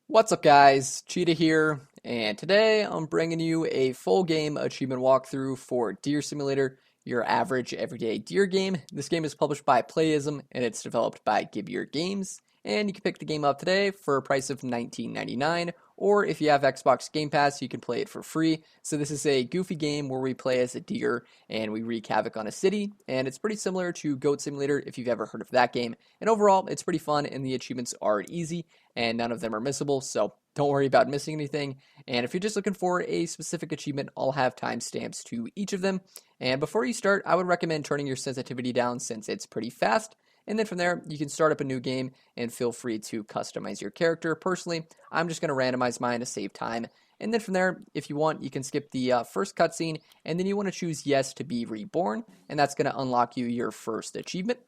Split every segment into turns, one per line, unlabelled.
What's up guys, Cheetah here, and today I'm bringing you a full game achievement walkthrough for DEEREER Simulator, your average everyday deer game. This game is published by Playism and it's developed by Gibier Games, and you can pick the game up today for a price of $19.99, or if you have Xbox Game Pass you can play it for free. So this is a goofy game where we play as a deer and we wreak havoc on a city, and it's pretty similar to Goat Simulator if you've ever heard of that game, and overall it's pretty fun and the achievements are easy and none of them are missable, so don't worry about missing anything. And if you're just looking for a specific achievement, I'll have timestamps to each of them. And before you start, I would recommend turning your sensitivity down since it's pretty fast. And then from there, you can start up a new game and feel free to customize your character. Personally, I'm just going to randomize mine to save time. And then from there, if you want, you can skip the first cutscene, and then you want to choose yes to be reborn, and that's going to unlock you your first achievement.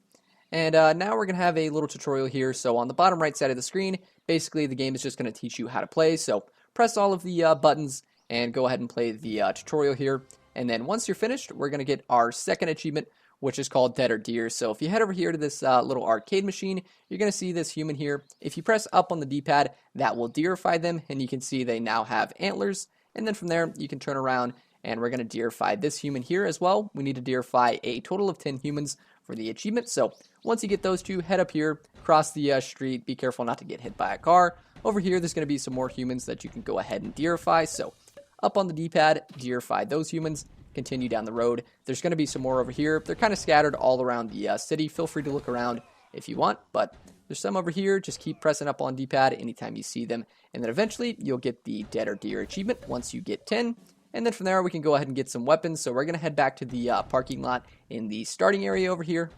And now we're going to have a little tutorial here. So on the bottom right side of the screen, basically the game is just going to teach you how to play. So press all of the buttons and go ahead and play the tutorial here. And then once you're finished, we're going to get our second achievement, which is called Dead or Deer. So if you head over here to this little arcade machine, you're going to see this human here. If you press up on the D-pad, that will deerify them, and you can see they now have antlers. And then from there, you can turn around and we're going to deerify this human here as well. We need to deerify a total of 10 humans for the achievement. So once you get those two, head up here, cross the street, be careful not to get hit by a car. Over here, there's going to be some more humans that you can go ahead and deerify. So up on the D-pad, deerify those humans, continue down the road. There's going to be some more over here. They're kind of scattered all around the city. Feel free to look around if you want, but there's some over here. Just keep pressing up on D-pad anytime you see them. And then eventually, you'll get the Dead or Deer achievement once you get 10. And then from there, we can go ahead and get some weapons. So we're going to head back to the parking lot in the starting area over here.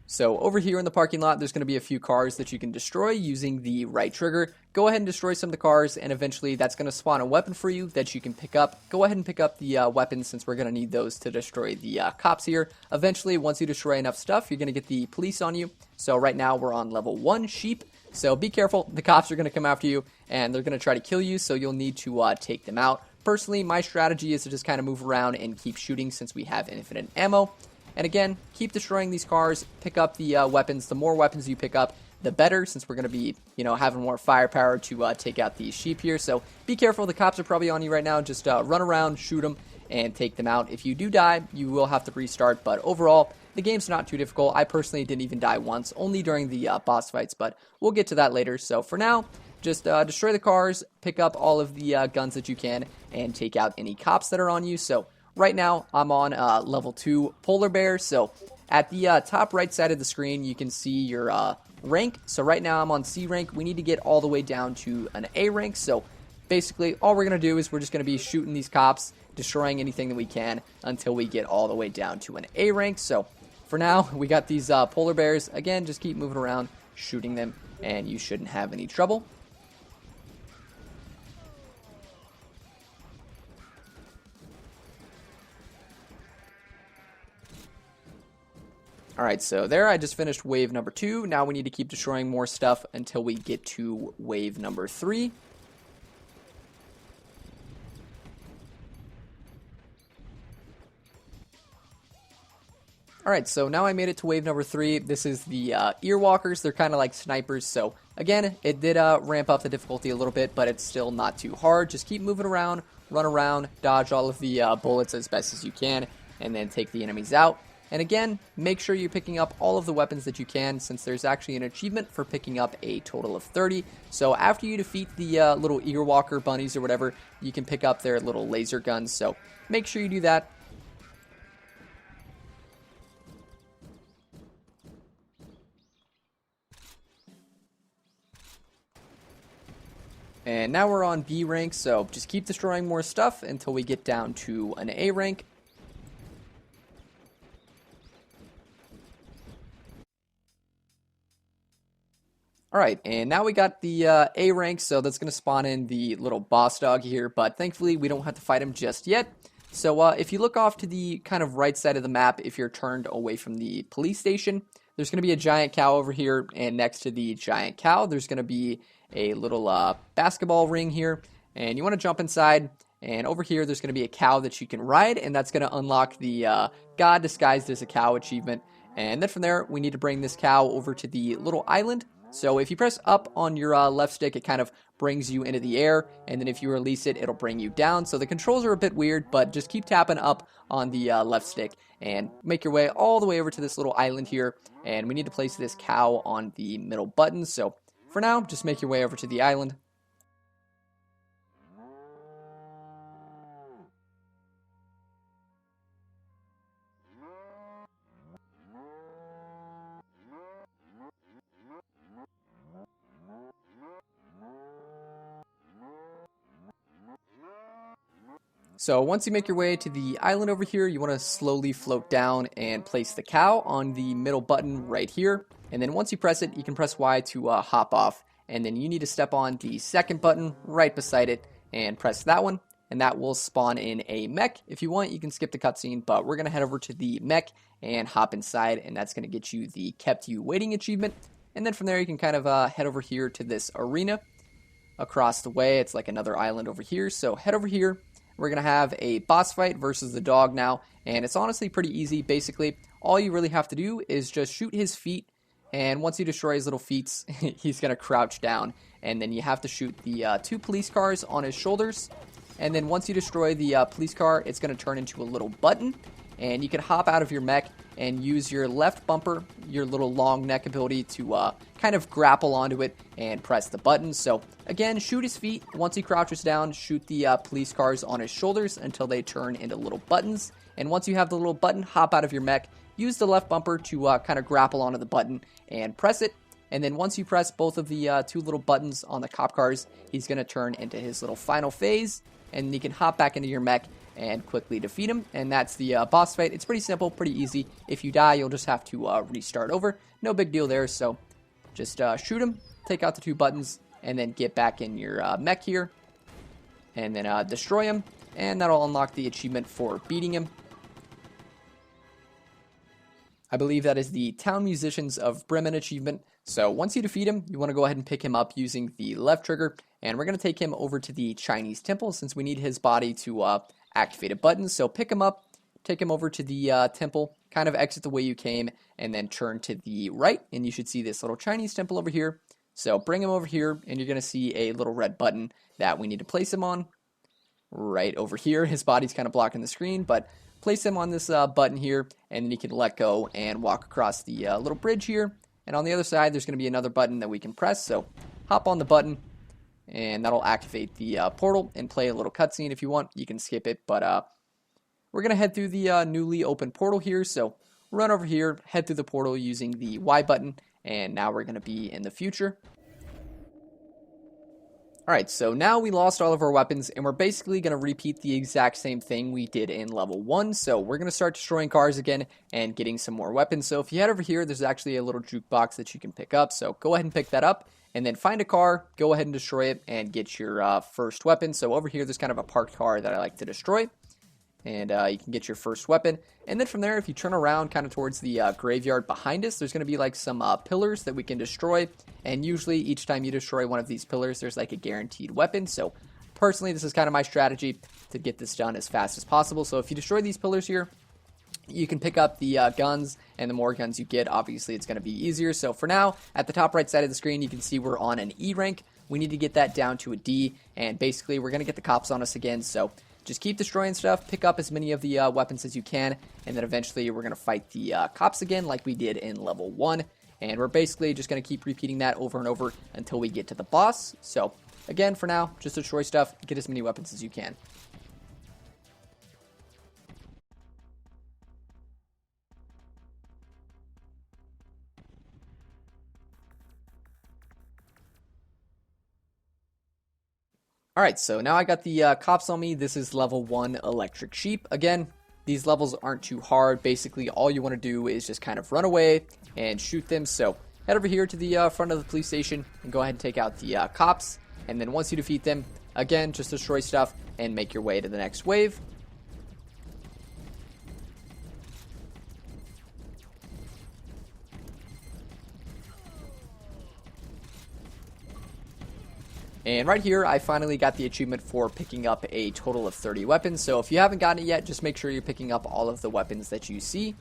So over here in the parking lot, there's going to be a few cars that you can destroy using the right trigger. Go ahead and destroy some of the cars, and eventually that's going to spawn a weapon for you that you can pick up. Go ahead and pick up the weapons since we're going to need those to destroy the cops here. Eventually, once you destroy enough stuff, you're going to get the police on you. So right now, we're on level 1, sheep. So be careful, the cops are going to come after you, and they're going to try to kill you, so you'll need to take them out. Personally, my strategy is to just kind of move around and keep shooting since we have infinite ammo. And again, keep destroying these cars, pick up the weapons. The more weapons you pick up, the better, since we're going to be, having more firepower to take out these sheep here. So be careful, the cops are probably on you right now. Just run around, shoot them, and take them out. If you do die, you will have to restart, but overall, the game's not too difficult. I personally didn't even die once, only during the boss fights, but we'll get to that later. So for now, just destroy the cars, pick up all of the guns that you can, and take out any cops that are on you. So right now, I'm on level 2 polar bear. So at the top right side of the screen, you can see your rank. So right now, I'm on C rank. We need to get all the way down to an A rank. So basically, all we're going to do is we're just going to be shooting these cops, destroying anything that we can until we get all the way down to an A rank. So for now, we got these polar bears. Again, just keep moving around, shooting them, and you shouldn't have any trouble. Alright, so there I just finished wave number 2. Now we need to keep destroying more stuff until we get to wave number 3. Alright, so now I made it to wave number 3. This is the earwalkers. They're kind of like snipers. So again, it did ramp up the difficulty a little bit, but it's still not too hard. Just keep moving around, run around, dodge all of the bullets as best as you can, and then take the enemies out. And again, make sure you're picking up all of the weapons that you can, since there's actually an achievement for picking up a total of 30. So after you defeat the little earwalker bunnies or whatever, you can pick up their little laser guns. So make sure you do that. And now we're on B rank, so just keep destroying more stuff until we get down to an A rank. Alright, and now we got the A rank, so that's going to spawn in the little boss dog here, but thankfully we don't have to fight him just yet. So if you look off to the kind of right side of the map, if you're turned away from the police station, there's going to be a giant cow over here, and next to the giant cow, there's going to be a little basketball ring here, and you want to jump inside, and over here, there's going to be a cow that you can ride, and that's going to unlock the God Disguised as a Cow achievement. And then from there, we need to bring this cow over to the little island. So if you press up on your left stick, it kind of brings you into the air, and then if you release it, it'll bring you down. So the controls are a bit weird, but just keep tapping up on the left stick and make your way all the way over to this little island here, and we need to place this cow on the middle button. So for now, just make your way over to the island. So once you make your way to the island over here, you want to slowly float down and place the cow on the middle button right here. And then once you press it, you can press Y to hop off. And then you need to step on the second button right beside it and press that one. And that will spawn in a mech. If you want, you can skip the cutscene, but we're going to head over to the mech and hop inside. And that's going to get you the Kept You Waiting achievement. And then from there, you can kind of head over here to this arena across the way. It's like another island over here. So head over here. We're going to have a boss fight versus the dog now, and it's honestly pretty easy. Basically, all you really have to do is just shoot his feet, and once you destroy his little feet, he's going to crouch down, and then you have to shoot the 2 police cars on his shoulders, and then once you destroy the police car, it's going to turn into a little button, and you can hop out of your mech and use your left bumper, your little long neck ability, to kind of grapple onto it and press the button. So again, shoot his feet. Once he crouches down, shoot the police cars on his shoulders until they turn into little buttons. And once you have the little button, hop out of your mech, use the left bumper to kind of grapple onto the button and press it. And then once you press both of the 2 little buttons on the cop cars, he's going to turn into his little final phase, and you can hop back into your mech and quickly defeat him. And that's the boss fight. It's pretty simple, pretty easy. If you die, you'll just have to restart over. No big deal there. So just shoot him, take out the 2 buttons, and then get back in your mech here, and then destroy him, and that'll unlock the achievement for beating him. I believe that is the Town Musicians of Bremen achievement. So once you defeat him, you want to go ahead and pick him up using the left trigger, and we're going to take him over to the Chinese temple since we need his body to activate a button. So pick him up, take him over to the temple, kind of exit the way you came, and then turn to the right, and you should see this little Chinese temple over here. So bring him over here, and you're going to see a little red button that we need to place him on right over here. His body's kind of blocking the screen, but place him on this button here, and then you can let go and walk across the little bridge here. And on the other side, there's going to be another button that we can press. So hop on the button, and that'll activate the portal and play a little cutscene. If you want, you can skip it, but we're going to head through the newly opened portal here. So run over here, head through the portal using the Y button, and now we're going to be in the future. Alright, so now we lost all of our weapons, and we're basically going to repeat the exact same thing we did in level 1. So we're going to start destroying cars again and getting some more weapons. So if you head over here, there's actually a little jukebox that you can pick up. So go ahead and pick that up, and then find a car, go ahead and destroy it, and get your first weapon. So over here, there's kind of a parked car that I like to destroy, and you can get your first weapon. And then from there, if you turn around kind of towards the graveyard behind us, there's going to be like some pillars that we can destroy. And usually each time you destroy one of these pillars, there's like a guaranteed weapon. So personally, this is kind of my strategy to get this done as fast as possible. So if you destroy these pillars here, you can pick up the guns, and the more guns you get, obviously it's going to be easier. So for now, at the top right side of the screen, you can see we're on an E rank. We need to get that down to a D, and basically we're going to get the cops on us again. So just keep destroying stuff, pick up as many of the weapons as you can, and then eventually we're going to fight the cops again like we did in level 1. And we're basically just going to keep repeating that over and over until we get to the boss. So again, for now, just destroy stuff, get as many weapons as you can. Alright, so now I got the cops on me. This is level 1 Electric Sheep. Again, these levels aren't too hard. Basically, all you want to do is just kind of run away and shoot them. So head over here to the front of the police station and go ahead and take out the cops. And then once you defeat them, again, just destroy stuff and make your way to the next wave. And right here, I finally got the achievement for picking up a total of 30 weapons. So if you haven't gotten it yet, just make sure you're picking up all of the weapons that you see.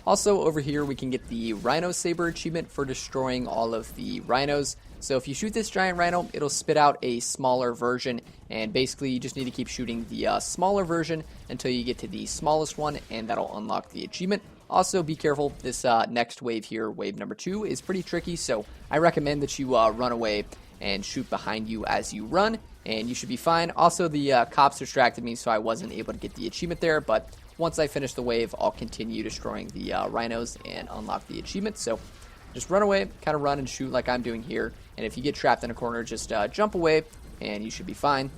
Also over here we can get the Rhinosaber achievement for destroying all of the rhinos. So if you shoot this giant rhino, it'll spit out a smaller version, and basically you just need to keep shooting the smaller version until you get to the smallest one, and that'll unlock the achievement. Also be careful, this next wave here, wave number 2, is pretty tricky, so I recommend that you run away and shoot behind you as you run, and you should be fine. Also the cops distracted me, so I wasn't able to get the achievement there, but once I finish the wave, I'll continue destroying the rhinos and unlock the achievement. So just run away, kind of run and shoot like I'm doing here. And if you get trapped in a corner, just jump away and you should be fine.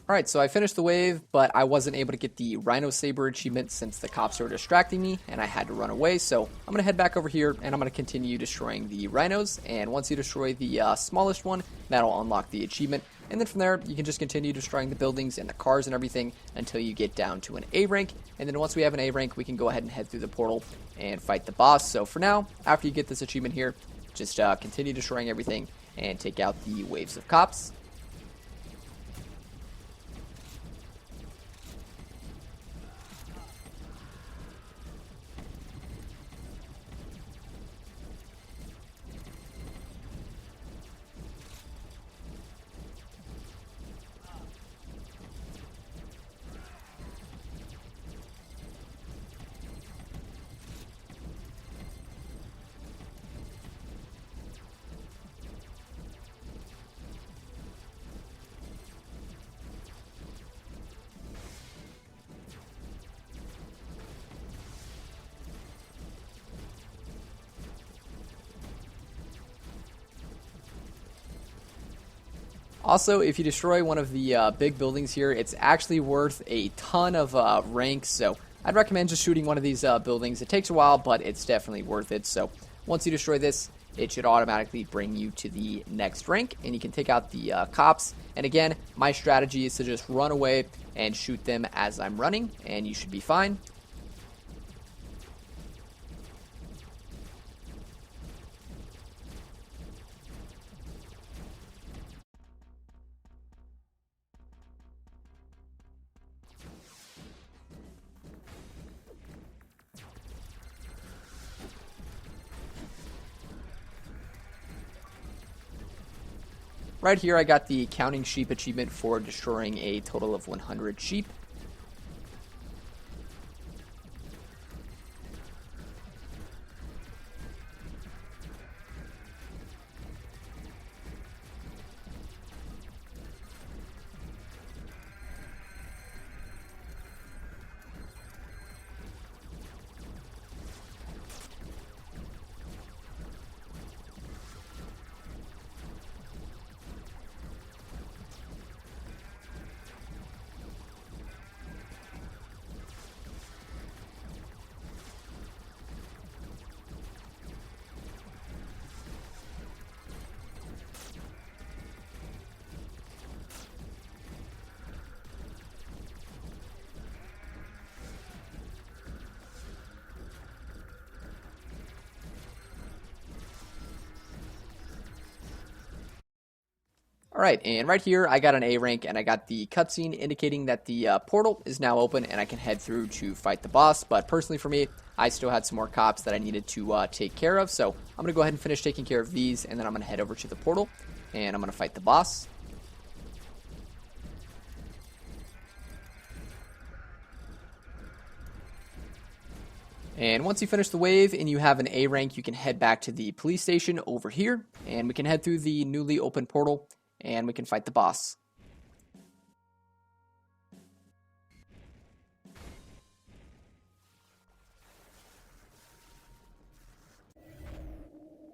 Alright, so I finished the wave, but I wasn't able to get the Rhinosaber achievement since the cops were distracting me, and I had to run away, so I'm going to head back over here, and I'm going to continue destroying the rhinos, and once you destroy the smallest one, that'll unlock the achievement, and then from there, you can just continue destroying the buildings and the cars and everything until you get down to an A rank, and then once we have an A rank, we can go ahead and head through the portal and fight the boss. So for now, after you get this achievement here, just continue destroying everything and take out the waves of cops. Also, if you destroy one of the big buildings here, it's actually worth a ton of ranks, so I'd recommend just shooting one of these buildings. It takes a while, but it's definitely worth it. So once you destroy this, it should automatically bring you to the next rank, and you can take out the cops. And again, my strategy is to just run away and shoot them as I'm running, and you should be fine. Right here, I got the Counting Sheep achievement for destroying a total of 100 sheep. Alright, and right here I got an A rank, and I got the cutscene indicating that the portal is now open and I can head through to fight the boss. But personally for me, I still had some more cops that I needed to take care of, so I'm going to go ahead and finish taking care of these, and then I'm going to head over to the portal and I'm going to fight the boss. And once you finish the wave and you have an A rank, you can head back to the police station over here, and we can head through the newly opened portal and we can fight the boss.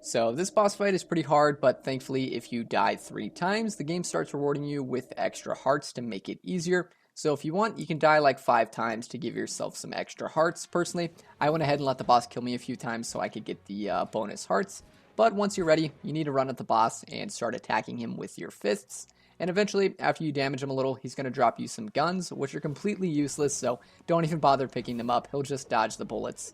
So this boss fight is pretty hard, but thankfully if you die 3 times, the game starts rewarding you with extra hearts to make it easier. So if you want, you can die like 5 times to give yourself some extra hearts. Personally, I went ahead and let the boss kill me a few times so I could get the bonus hearts. But once you're ready, you need to run at the boss and start attacking him with your fists. And eventually, after you damage him a little, he's going to drop you some guns, which are completely useless, so don't even bother picking them up. He'll just dodge the bullets.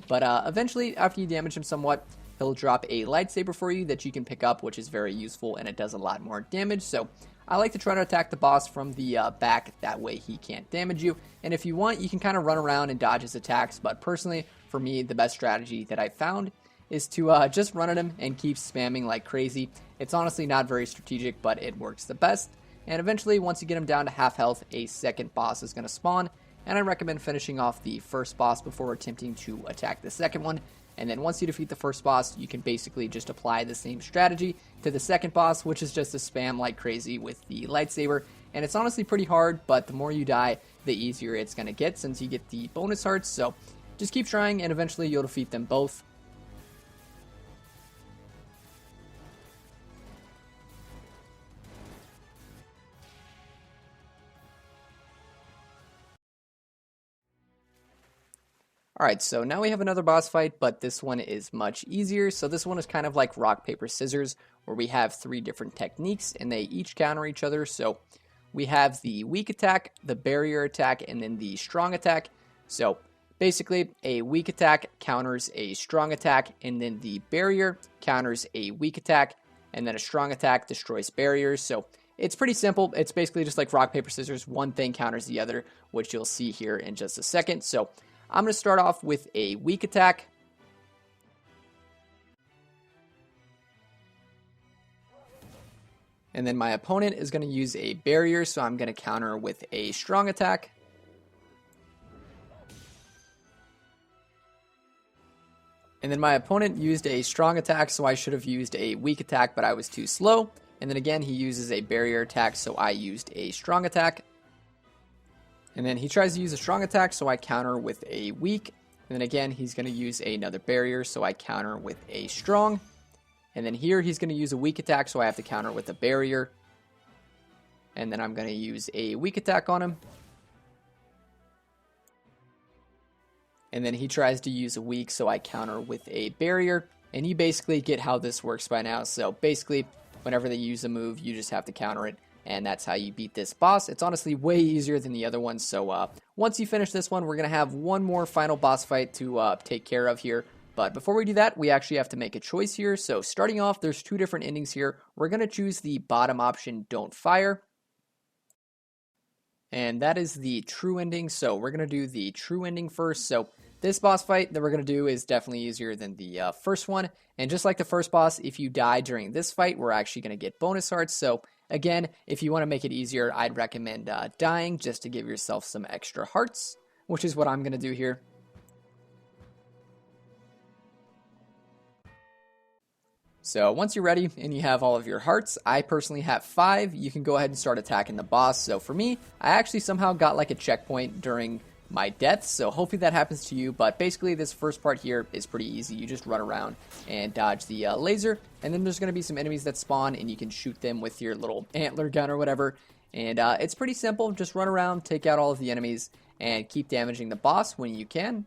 But eventually, after you damage him somewhat, he'll drop a lightsaber for you that you can pick up, which is very useful, and it does a lot more damage. So I like to try to attack the boss from the back, that way he can't damage you. And if you want, you can kind of run around and dodge his attacks, but personally, for me, the best strategy that I've found is to just run at him and keep spamming like crazy. It's honestly not very strategic, but it works the best. And eventually, once you get him down to half health, a second boss is going to spawn, and I recommend finishing off the first boss before attempting to attack the second one. And then once you defeat the first boss, you can basically just apply the same strategy to the second boss, which is just to spam like crazy with the lightsaber. And it's honestly pretty hard, but the more you die, the easier it's going to get since you get the bonus hearts. So just keep trying, and eventually you'll defeat them both. Alright, so now we have another boss fight, but this one is much easier. So this one is kind of like rock, paper, scissors, where we have 3 different techniques, and they each counter each other. So we have the weak attack, the barrier attack, and then the strong attack. So basically, a weak attack counters a strong attack, and then the barrier counters a weak attack, and then a strong attack destroys barriers. So it's pretty simple. It's basically just like rock, paper, scissors. One thing counters the other, which you'll see here in just a second. So I'm going to start off with a weak attack. And then my opponent is going to use a barrier, so I'm going to counter with a strong attack. And then my opponent used a strong attack, so I should have used a weak attack, but I was too slow. And then again, he uses a barrier attack, so I used a strong attack. And then he tries to use a strong attack, so I counter with a weak. And then again, he's going to use another barrier, so I counter with a strong. And then here, he's going to use a weak attack, so I have to counter with a barrier. And then I'm going to use a weak attack on him. And then he tries to use a weak, so I counter with a barrier. And you basically get how this works by now. So basically, whenever they use a move, you just have to counter it. And that's how you beat this boss. It's honestly way easier than the other ones. So once you finish this one, we're going to have one more final boss fight to take care of here. But before we do that, we actually have to make a choice here. So starting off, there's 2 different endings here. We're going to choose the bottom option, don't fire. And that is the true ending. So we're going to do the true ending first. So this boss fight that we're going to do is definitely easier than the first one. And just like the first boss, if you die during this fight, we're actually going to get bonus hearts. So again, if you want to make it easier, I'd recommend dying just to give yourself some extra hearts, which is what I'm going to do here. So once you're ready and you have all of your hearts, I personally have 5. You can go ahead and start attacking the boss. So for me, I actually somehow got like a checkpoint during my deaths, so hopefully that happens to you. But basically this first part here is pretty easy. You just run around and dodge the laser, and then there's going to be some enemies that spawn, and you can shoot them with your little antler gun or whatever. And it's pretty simple. Just run around, take out all of the enemies, and keep damaging the boss when you can.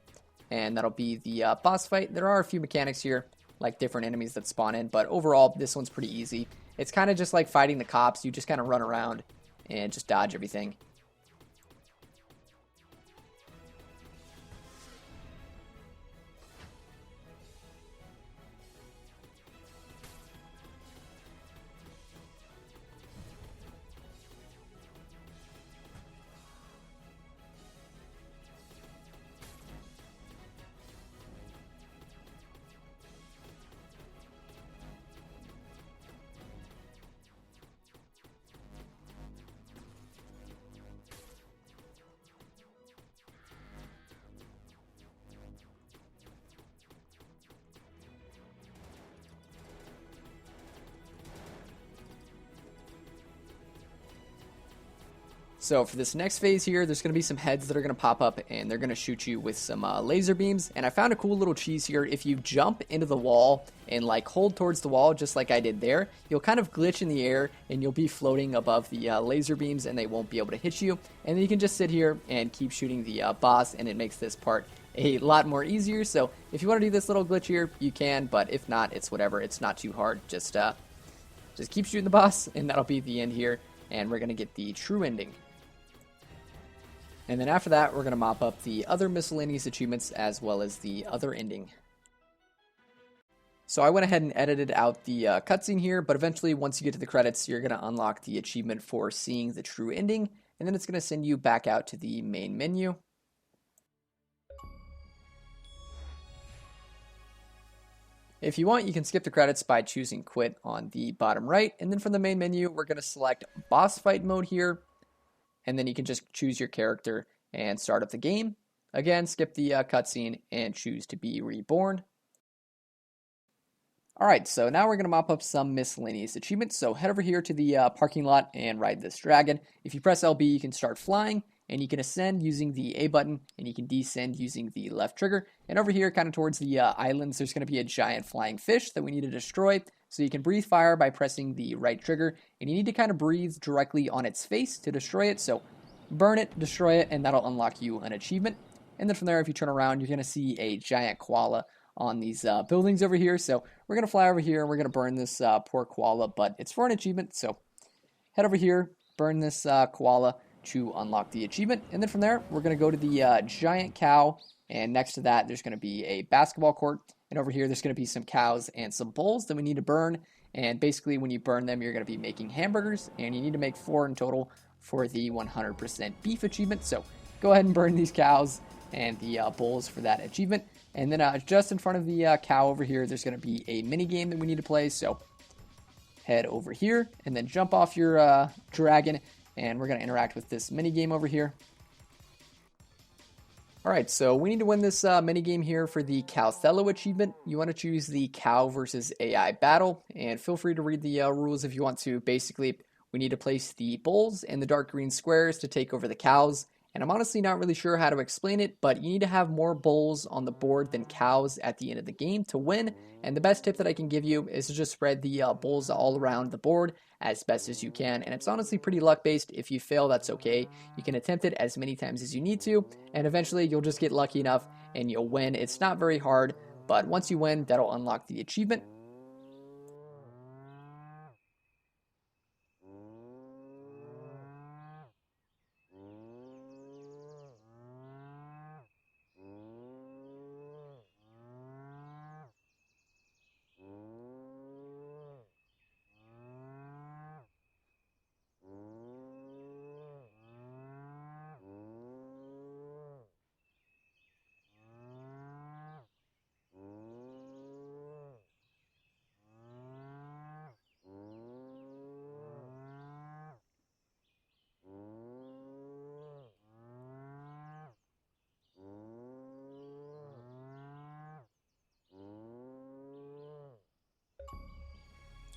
And that'll be the boss fight. There are a few mechanics here, like different enemies that spawn in, but overall this one's pretty easy. It's kind of just like fighting the cops. You just kind of run around and just dodge everything. So for this next phase here, there's going to be some heads that are going to pop up, and they're going to shoot you with some laser beams. And I found a cool little cheese here. If you jump into the wall and like hold towards the wall, just like I did there, you'll kind of glitch in the air, and you'll be floating above the laser beams, and they won't be able to hit you. And then you can just sit here and keep shooting the boss, and it makes this part a lot more easier. So if you want to do this little glitch here, you can, but if not, it's whatever. It's not too hard. Just keep shooting the boss, and that'll be the end here. and we're going to get the true ending. And then after that, we're going to mop up the other miscellaneous achievements as well as the other ending. So I went ahead and edited out the cutscene here, but eventually once you get to the credits, you're going to unlock the achievement for seeing the true ending, and then it's going to send you back out to the main menu. If you want, you can skip the credits by choosing quit on the bottom right, and then from the main menu, we're going to select boss fight mode here, and then you can just choose your character and start up the game. Again, skip the cutscene and choose to be reborn. Alright, so now we're going to mop up some miscellaneous achievements. So head over here to the parking lot and ride this dragon. If you press LB, you can start flying, and you can ascend using the A button, and you can descend using the left trigger. And over here, kind of towards the islands, there's going to be a giant flying fish that we need to destroy. So you can breathe fire by pressing the right trigger, and you need to kind of breathe directly on its face to destroy it. So burn it, destroy it, and that'll unlock you an achievement. And then from there, if you turn around, you're going to see a giant koala on these buildings over here. So we're going to fly over here and we're going to burn this poor koala, but it's for an achievement. So head over here, burn this koala to unlock the achievement. And then from there, we're going to go to the giant cow. And next to that, there's going to be a basketball court. And over here, there's going to be some cows and some bulls that we need to burn. And basically, when you burn them, you're going to be making hamburgers. And you need to make 4 in total for the 100% beef achievement. So go ahead and burn these cows and the bulls for that achievement. And then just in front of the cow over here, there's going to be a mini game that we need to play. So head over here and then jump off your dragon, and we're going to interact with this mini game over here. Alright, so we need to win this mini game here for the Cowthello achievement. You want to choose the cow versus AI battle, and feel free to read the rules if you want to. Basically, we need to place the bulls and the dark green squares to take over the cows. And I'm honestly not really sure how to explain it, but you need to have more bulls on the board than cows at the end of the game to win. And the best tip that I can give you is to just spread the bulls all around the board as best as you can. And it's honestly pretty luck-based. If you fail, that's okay. You can attempt it as many times as you need to, and eventually you'll just get lucky enough and you'll win. It's not very hard, but once you win, that'll unlock the achievement.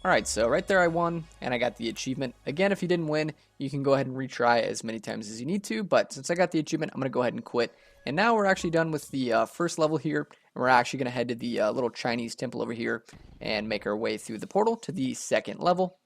Alright, so right there I won, and I got the achievement. Again, if you didn't win, you can go ahead and retry as many times as you need to, but since I got the achievement, I'm going to go ahead and quit. And now we're actually done with the first level here, and we're actually going to head to the little Chinese temple over here and make our way through the portal to the second level.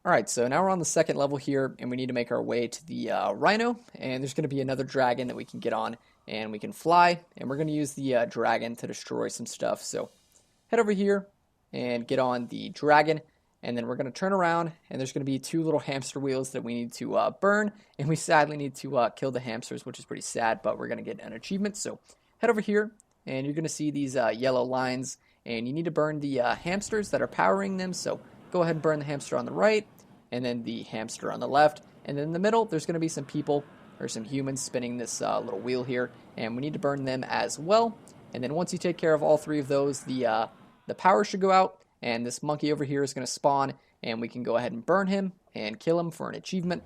Alright, so now we're on the second level here, and we need to make our way to the Rhino, and there's going to be another dragon that we can get on, and we can fly, and we're going to use the dragon to destroy some stuff. So head over here and get on the dragon, and then we're going to turn around, and there's going to be 2 little hamster wheels that we need to burn, and we sadly need to kill the hamsters, which is pretty sad, but we're going to get an achievement. So head over here, and you're going to see these yellow lines, and you need to burn the hamsters that are powering them. So go ahead and burn the hamster on the right, and then the hamster on the left, and then in the middle there's going to be some people or some humans spinning this little wheel here, and we need to burn them as well. And then once you take care of all 3 of those, the power should go out, and this monkey over here is going to spawn, and we can go ahead and burn him and kill him for an achievement.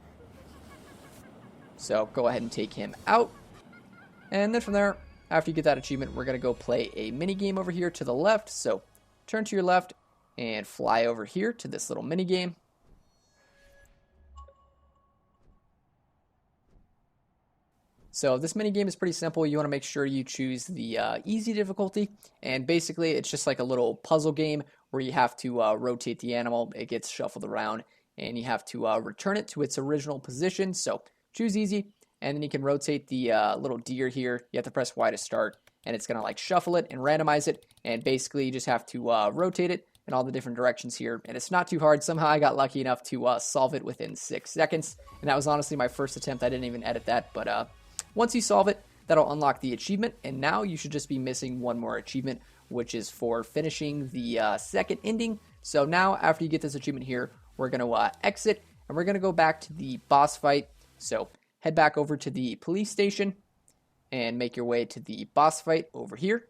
So go ahead and take him out, and then from there, after you get that achievement, we're going to go play a mini game over here to the left. So turn to your left and fly over here to this little mini game. So this mini game is pretty simple. You want to make sure you choose the easy difficulty, and basically it's just like a little puzzle game where you have to rotate the animal. It gets shuffled around, and you have to return it to its original position. So choose easy, and then you can rotate the little deer here. You have to press Y to start, and it's gonna like shuffle it and randomize it, and basically you just have to rotate it in all the different directions here, and it's not too hard. Somehow I got lucky enough to solve it within 6 seconds, and that was honestly my first attempt. I didn't even edit that, but once you solve it, that'll unlock the achievement, and now you should just be missing one more achievement, which is for finishing the second ending. So now, after you get this achievement here, we're going to exit, and we're going to go back to the boss fight. So head back over to the police station, and make your way to the boss fight over here.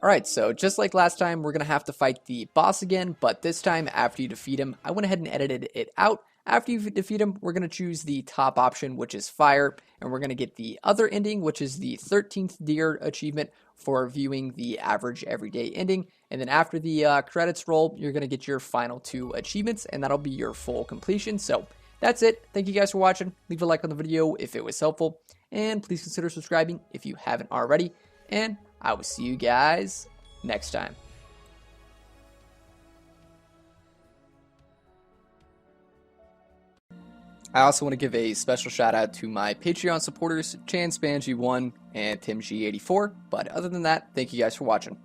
Alright, so just like last time, we're going to have to fight the boss again, but this time after you defeat him. I went ahead and edited it out. After you defeat him, we're going to choose the top option, which is fire, and we're going to get the other ending, which is the 13th DEEEER achievement for viewing the average everyday ending. And then after the credits roll, you're going to get your final 2 achievements, and that'll be your full completion. So that's it. Thank you guys for watching. Leave a like on the video if it was helpful, and please consider subscribing if you haven't already. And I will see you guys next time. I also want to give a special shout out to my Patreon supporters, ChansPanG1 and TimG84. But other than that, thank you guys for watching.